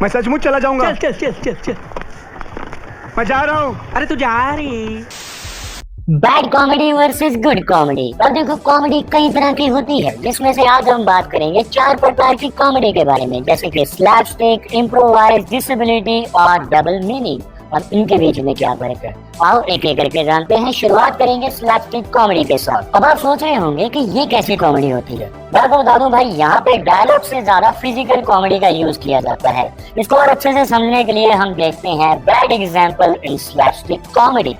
मैं सचमुच चला जाऊंगा। चल चल चल चल चल। मैं जा रहा हूँ। अरे तू जा रही। Bad comedy versus good comedy. अब देखो कॉमेडी कई तरह की होती है, जिसमें से आज हम बात करेंगे 4 प्रकार की कॉमेडी के बारे में, जैसे कि स्लैपस्टिक, इम्प्रोवाइज, डिसेबिलिटी और डबल मीनिंग, और इनके बीच में क्या फर्क है। आओ एक एक करके जानते हैं। शुरुआत करेंगे स्लैपस्टिक कॉमेडी के साथ। अब आप सोच रहे होंगे कि ये कैसी कॉमेडी होती है। मैं बता दूं भाई, यहाँ पे डायलॉग से ज्यादा फिजिकल कॉमेडी का यूज किया जाता है। इसको और अच्छे से समझने के लिए हम देखते हैं बैड एग्जाम्पल इन स्लैपस्टिक कॉमेडी।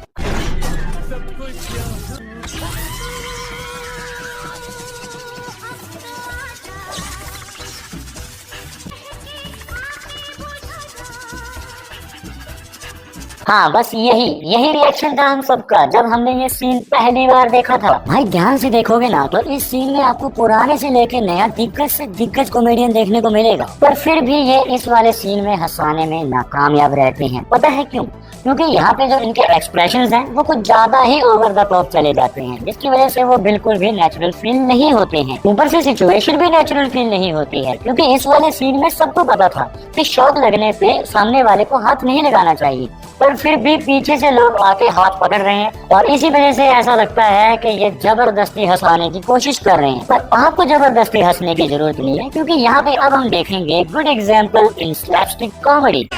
हाँ बस यही रिएक्शन था हम सबका जब हमने ये सीन पहली बार देखा था। भाई ध्यान से देखोगे ना तो इस सीन में आपको पुराने से लेके नया दिग्गज से दिग्गज कॉमेडियन देखने को मिलेगा, पर फिर भी ये इस वाले सीन में हंसाने में नाकामयाब रहते हैं। पता है क्यों? क्योंकि यहाँ पे जो इनके एक्सप्रेशंस हैं वो कुछ ज्यादा ही ओवर द टॉप चले जाते हैं, जिसकी वजह से वो बिल्कुल भी नेचुरल फील नहीं होते हैं। ऊपर से सिचुएशन भी नेचुरल फील नहीं होती है, क्योंकि इस वाले सीन में सबको पता था कि शॉट लगने पे सामने वाले को हाथ नहीं लगाना चाहिए, पर फिर भी पीछे से लोग आके हाथ पकड़ रहे हैं और इसी वजह से ऐसा लगता है कि ये जबरदस्ती हंसाने की कोशिश कर रहे हैं। पर आपको जबरदस्ती हंसने की जरूरत नहीं है, क्योंकि यहाँ पे अब हम देखेंगे गुड एग्जाम्पल इन स्लैपस्टिक कॉमेडी।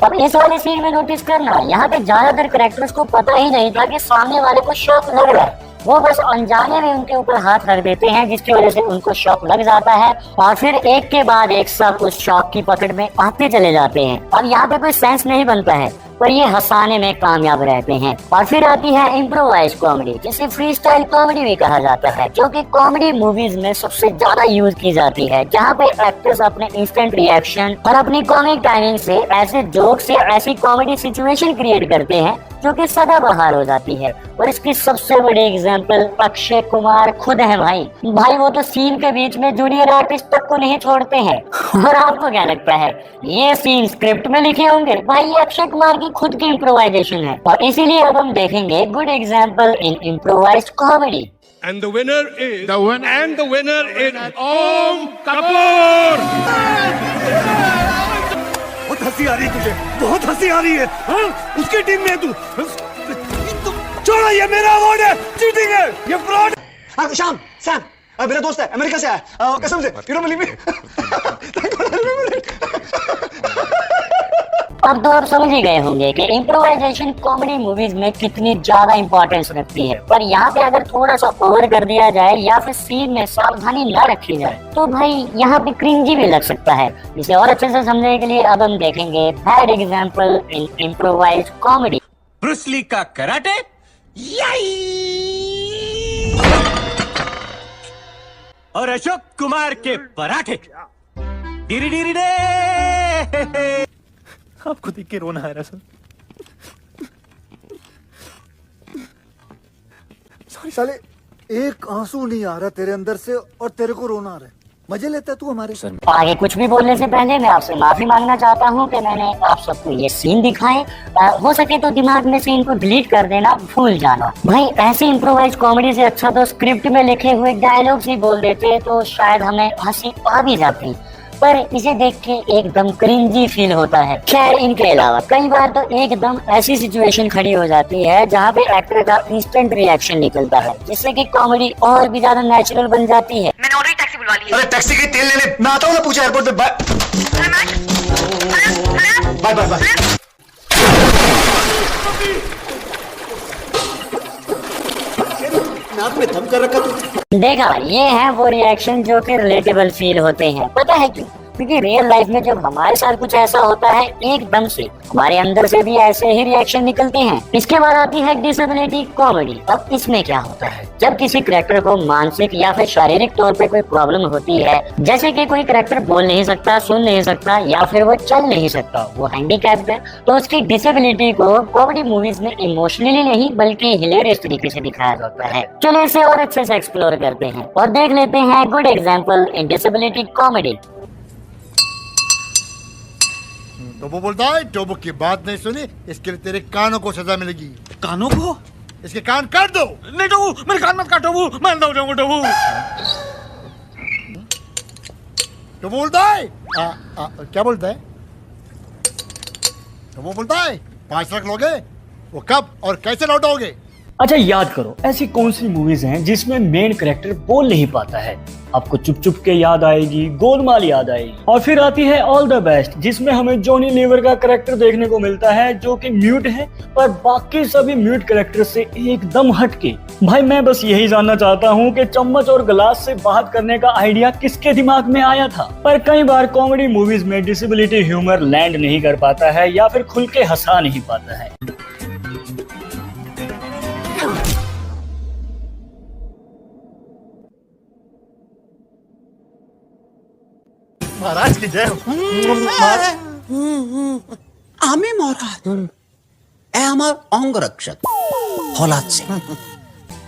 अब इस वाले सीन में नोटिस करना, यहाँ पे ज्यादातर कैरेक्टर्स को पता ही नहीं था कि सामने वाले को शॉक लग रहा है। वो बस अनजाने में उनके ऊपर हाथ रख देते हैं, जिसकी वजह से उनको शॉक लग जाता है और फिर एक के बाद एक सब उस शॉक की पकड़ में आते चले जाते हैं। और यहाँ पे कोई सेंस नहीं बनता है, पर ये हंसाने में कामयाब रहते हैं। और फिर आती है इम्प्रोवाइज कॉमेडी, जिसे फ्री स्टाइल कॉमेडी भी कहा जाता है, जो कि कॉमेडी मूवीज में सबसे ज्यादा यूज की जाती है, जहाँ पे एक्टर्स अपने इंस्टेंट रिएक्शन और अपनी कॉमिक टाइमिंग से ऐसे जोक से ऐसी कॉमेडी सिचुएशन क्रिएट करते हैं जो कि सदाबहार हो जाती है। और इसकी सबसे बड़ी एग्जांपल अक्षय कुमार खुद है। भाई वो तो सीन के बीच में जूनियर आर्टिस्ट तक को नहीं छोड़ते हैं। और आपको क्या लगता है ये सीन स्क्रिप्ट में लिखे होंगे? भाई ये अक्षय कुमार की खुद की इम्प्रोवाइजेशन है, और इसीलिए अब हम देखेंगे good example in improvised comedy. And the winner is Om Kapoor. बहुत हंसी आ रही है तुझे, बहुत हंसी आ रही है। हाँ? उसकी टीम में है तू। छोड़ो, ये मेरा अवार्ड है, चीटिंग है, ये फ्रॉड। हाँ श्याम, सैम मेरा दोस्त है, अमेरिका से आया, कसम से, you don't believe me? अब तो आप समझ ही गए होंगे कि इम्प्रोवाइजेशन कॉमेडी मूवीज में कितनी ज्यादा इंपॉर्टेंस रखती है। पर यहाँ पे अगर थोड़ा सा ओवर कर दिया जाए या फिर सीन में सावधानी न रखी जाए तो भाई यहाँ पे क्रिंजी भी लग सकता है। इसे और अच्छे से समझने के लिए अब हम देखेंगे bad example in improvised comedy. Bruce Lee का कराटे और अशोक कुमार के पराठे। डिरी डिरी डे। आपको देख के रोना आ रहा सर। साले एक आंसू नहीं आ रहा तेरे अंदर से और तेरे को रोना आ रहा है। मजे लेता है तू हमारे सर में। आगे कुछ भी बोलने से पहले मैं आपसे माफी मांगना चाहता हूँ कि मैंने आप सबको ये सीन दिखाए। हो सके तो दिमाग में से इनको डिलीट कर देना, भूल जाना। भाई ऐसे इम्प्रोवाइज कॉमेडी से अच्छा तो स्क्रिप्ट में लिखे हुए डायलॉग्स ही बोल देते तो शायद हमें हंसी आ भी जाती, पर इसे देख के एकदम क्रिंजी फील होता है। खैर इनके अलावा कई बार तो एकदम ऐसी सिचुएशन खड़ी हो जाती है जहाँ पे एक्टर का इंस्टेंट रिएक्शन निकलता है, जिससे कि कॉमेडी और भी ज्यादा नेचुरल बन जाती है। मैंने ऑलरेडी टैक्सी बुलवा ली है। अरे टैक्सी की तेल लेने मैं आता हूँ ना, पूछा एयरपोर्ट पे। Bye bye bye. नाक में दम कर रखा तू। देखा, ये है वो रिएक्शन जो कि रिलेटेबल फील होते हैं। पता है क्यों? क्योंकि रियल लाइफ में जब हमारे साथ कुछ ऐसा होता है एकदम से हमारे अंदर से भी ऐसे ही रिएक्शन निकलते हैं। इसके बाद आती है डिसेबिलिटी कॉमेडी। अब इसमें क्या होता है, जब किसी कैरेक्टर को मानसिक या फिर शारीरिक तौर पे कोई प्रॉब्लम होती है, जैसे कि कोई कैरेक्टर बोल नहीं सकता, सुन नहीं सकता या फिर वो चल नहीं सकता, वो हैंडीकैप्ड है, तो उसकी डिसेबिलिटी को कॉमेडी मूवीज में इमोशनली नहीं बल्कि हिलेरियस तरीके से दिखाया जाता है। चलो इसे और अच्छे से एक्सप्लोर करते हैं और देख लेते हैं good example in disability comedy. टोबो बोलता है टोबो की बात नहीं सुनी, इसके लिए तेरे कानों को सजा मिलेगी। कानों को? इसके कान काट दो। नहीं टोबू, मेरे कान मत काट टोबू, मैं अंधा हो जाऊंगा टोबू। टोबो बोलता है क्या बोलता है? टोबो बोलता है 5 लाख लोगे, वो कब और कैसे लौटाओगे? अच्छा याद करो, ऐसी कौन सी मूवीज हैं जिसमें मेन कैरेक्टर बोल नहीं पाता है? आपको चुप चुप के याद आएगी, गोलमाल याद आएगी, और फिर आती है ऑल द बेस्ट, जिसमें हमें जॉनी लीवर का कैरेक्टर देखने को मिलता है जो कि म्यूट है, पर बाकी सभी म्यूट कैरेक्टर से एकदम हटके। भाई मैं बस यही जानना चाहता हूँ कि चम्मच और गिलास से बात करने का आइडिया किसके दिमाग में आया था? पर कई बार कॉमेडी मूवीज में डिसेबिलिटी ह्यूमर लैंड नहीं कर पाता है या फिर खुल के हंसा नहीं पाता है। महाराज की जय। আমি মহারাজ এ আমার অঙ্গরক্ষক फौलाद से।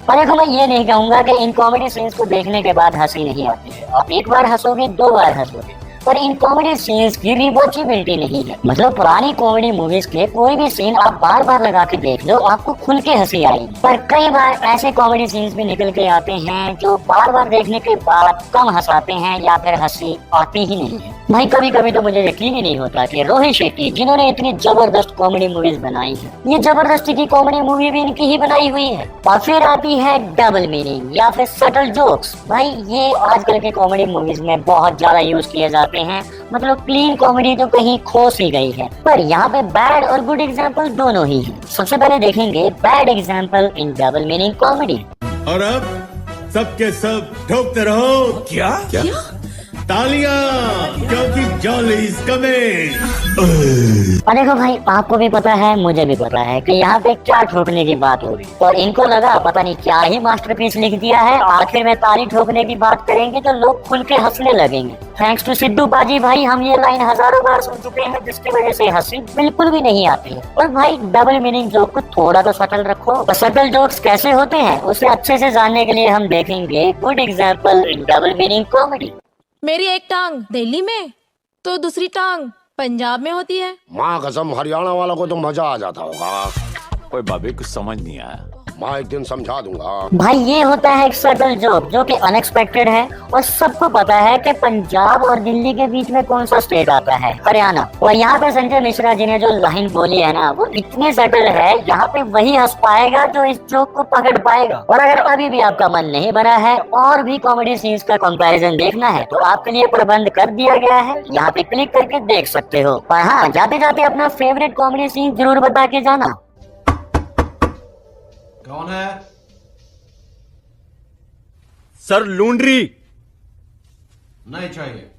पर देखो मैं ये नहीं कहूंगा कि इन कॉमेडी सीन्स को देखने के बाद हंसी नहीं आती है। आप एक बार हंसोगे, 2 बार हंसोगे, पर इन कॉमेडी सीन्स की रिवॉचेबिलिटी नहीं है। मतलब पुरानी कॉमेडी मूवीज के कोई भी सीन आप बार बार लगा के देख लो, आपको खुल के हंसी आएगी। पर कई बार ऐसे कॉमेडी सीन्स भी निकल के आते हैं जो बार बार देखने के बाद कम हंसाते हैं या फिर हंसी आती ही नहीं है। भाई कभी कभी तो मुझे यकीन ही नहीं होता कि रोहित शेट्टी जिन्होंने इतनी जबरदस्त कॉमेडी मूवीज बनाई है, ये जबरदस्ती की कॉमेडी मूवी भी इनकी ही बनाई हुई है। और फिर आती है डबल मीनिंग या फिर सटल जोक्स। भाई ये आजकल के कॉमेडी मूवीज में बहुत ज्यादा यूज किए जाते हैं। मतलब क्लीन कॉमेडी तो कहीं खो सी गई है, पर यहाँ पे बैड और गुड एग्जाम्पल दोनों ही है। सबसे पहले देखेंगे bad example in double meaning comedy. और अब सबके सब ठोकते रहो। क्या? तालियां, क्योंकि जॉली इज कमिंग। और देखो भाई आपको भी पता है, मुझे भी पता है कि यहाँ पे क्या ठोकने की बात हो रही, और इनको लगा पता नहीं क्या ही मास्टरपीस लिख दिया है। आखिर में ताली ठोकने की बात करेंगे तो लोग खुल के हंसने लगेंगे। थैंक्स टू सिद्धू बाजी भाई हम ये लाइन हजारों बार सुन चुके हैं, जिसकी वजह से हंसी बिल्कुल भी नहीं आती है। और भाई डबल मीनिंग जोक को थोड़ा तो सटल रखो। और सटल जोक्स कैसे होते हैं उसे अच्छे से जानने के लिए हम देखेंगे good example in double meaning comedy. मेरी एक टांग दिल्ली में तो दूसरी टांग पंजाब में होती है। माँ कसम हरियाणा वालों को तो मजा आ जाता होगा। ओए बाबे कुछ समझ नहीं आया। माँ एक दिन समझा दूंगा। भाई ये होता है एक सटल जोक जो कि अनएक्सपेक्टेड है, और सबको पता है कि पंजाब और दिल्ली के बीच में कौन सा स्टेट आता है, हरियाणा। और यहाँ पे संजय मिश्रा जी ने जो लाइन बोली है ना, वो इतनी सटल है, यहाँ पे वही हंस पाएगा जो इस जोक को पकड़ पाएगा। और अगर अभी भी आपका मन नहीं भरा है और भी कॉमेडी सीन्स का कंपैरिजन देखना है तो आपके लिए प्रबंध कर दिया गया है, यहाँ पे क्लिक करके देख सकते हो। पर हाँ, जाते जाते अपना फेवरेट कॉमेडी सीन जरूर बता के जाना। कौन है? सर लूंड्री नहीं चाहिए।